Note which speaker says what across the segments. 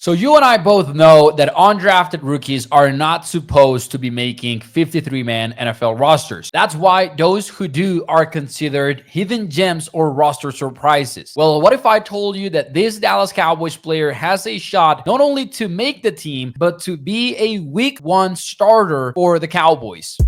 Speaker 1: So you and I both know that undrafted rookies are not supposed to be making 53-man NFL rosters. That's why those who do are considered hidden gems or roster surprises. Well, what if I told you that this Dallas Cowboys player has a shot not only to make the team, but to be a week 1 starter for the Cowboys?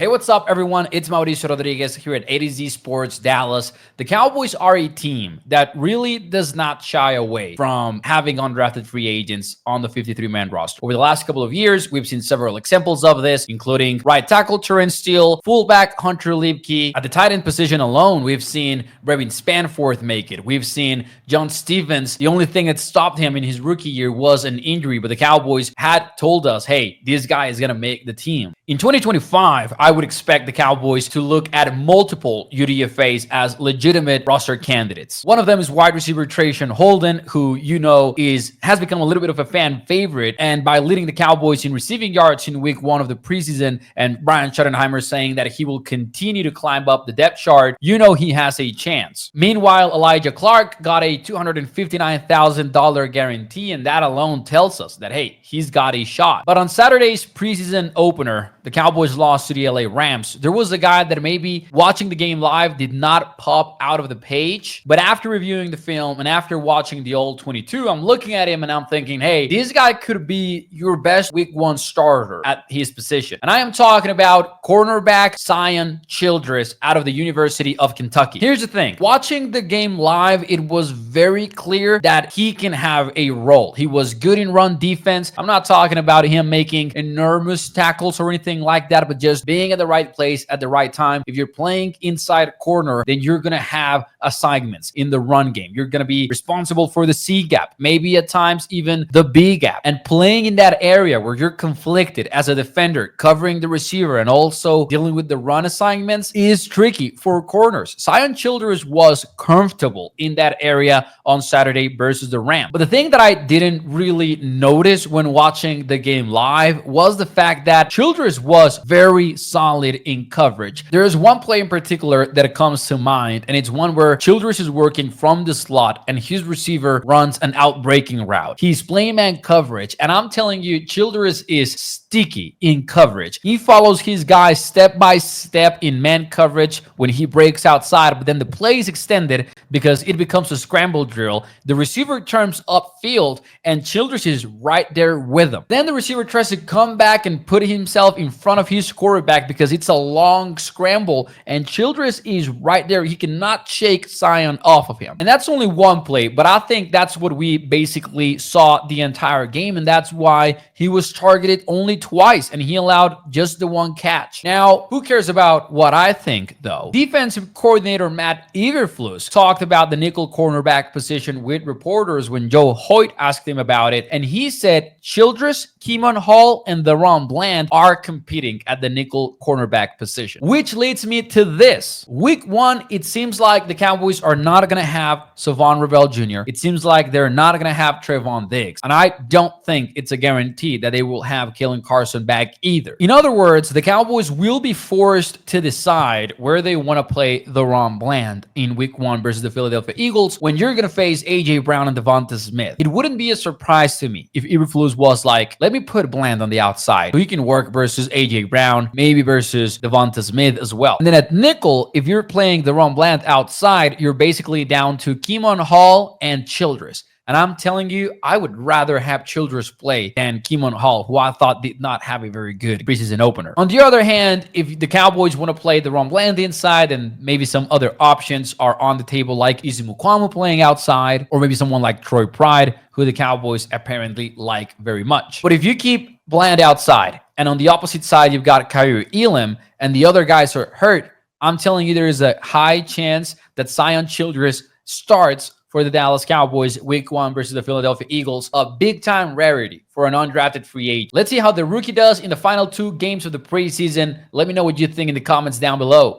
Speaker 1: Hey, what's up, everyone? It's Mauricio Rodriguez here at A to Z Sports Dallas. The Cowboys are a team that really does not shy away from having undrafted free agents on the 53-man roster. Over the last couple of years, we've seen several examples of this, including right tackle Terrence Steele, fullback Hunter Liebke. At the tight end position alone, we've seen Brevin Spanforth make it. We've seen John Stevens. The only thing that stopped him in his rookie year was an injury, but the Cowboys had told us, hey, this guy is going to make the team. In 2025, I would expect the Cowboys to look at multiple UDFAs as legitimate roster candidates. One of them is wide receiver Trajan Holden, who has become a little bit of a fan favorite, and by leading the Cowboys in receiving yards in week 1 of the preseason, and Brian Schottenheimer saying that he will continue to climb up the depth chart, he has a chance. Meanwhile, Elijah Clark got a $259,000 guarantee, and that alone tells us that, hey, he's got a shot. But on Saturday's preseason opener, the Cowboys lost to the LA Rams. There was a guy that maybe watching the game live did not pop out of the page, but after reviewing the film and after watching the old 22, I'm looking at him and I'm thinking, hey, this guy could be your best week 1 starter at his position. And I am talking about cornerback Zion Childress out of the University of Kentucky. Here's the thing. Watching the game live, it was very clear that he can have a role. He was good in run defense. I'm not talking about him making enormous tackles or anything like that, but just being at the right place at the right time. If you're playing inside corner, then you're going to have assignments in the run game. You're going to be responsible for the C gap, maybe at times even the B gap. And playing in that area where you're conflicted as a defender, covering the receiver and also dealing with the run assignments is tricky for corners. Zion Childress was comfortable in that area on Saturday versus the Rams. But the thing that I didn't really notice when watching the game live was the fact that Childress was very solid in coverage. There is one play in particular that comes to mind, and it's one where Childress is working from the slot and his receiver runs an out-breaking route. He's playing man coverage, and I'm telling you, Childress is sticky in coverage. He follows his guys step by step in man coverage when he breaks outside, but then the play is extended because it becomes a scramble drill. The receiver turns upfield, and Childress is right there with him. Then the receiver tries to come back and put himself in front of his quarterback because it's a long scramble, and Childress is right there. He cannot shake Zion off of him. And that's only one play, but I think that's what we basically saw the entire game, and that's why he was targeted only twice and he allowed just the one catch. Now, who cares about what I think, though? Defensive coordinator Matt Eberflus talked about the nickel cornerback position with reporters when Joe Hoyt asked him about it, and he said Childress, Keemon Hall, and Deron Bland are competing at the nickel cornerback position. Which leads me to this. Week 1, it seems like the Cowboys are not going to have Savon Ravel Jr. It seems like they're not going to have Trevon Diggs. And I don't think it's a guarantee that they will have Kalen Carson back either. In other words, the Cowboys will be forced to decide where they want to play Deron Bland in week 1 versus the Philadelphia Eagles when you're going to face A.J. Brown and Devonta Smith. It wouldn't be a surprise to me if Eberflus was like, let me put Bland on the outside so he can work versus A.J. Brown, maybe versus Devonta Smith as well. And then at nickel, if you're playing Deron Bland outside, you're basically down to Keemon Hall and Childress. And I'm telling you, I would rather have Childress play than Keemon Hall, who I thought did not have a very good preseason opener. On the other hand, if the Cowboys want to play Deron Bland inside, and maybe some other options are on the table, like Izumukwamu playing outside, or maybe someone like Troy Pride, who the Cowboys apparently like very much. But if you keep Bland outside, and on the opposite side, you've got Kaiir Elam, and the other guys are hurt, I'm telling you, there is a high chance that Zion Childress starts for the Dallas Cowboys week 1 versus the Philadelphia Eagles, a big-time rarity for an undrafted free agent. Let's see how the rookie does in the final 2 games of the preseason. Let me know what you think in the comments down below.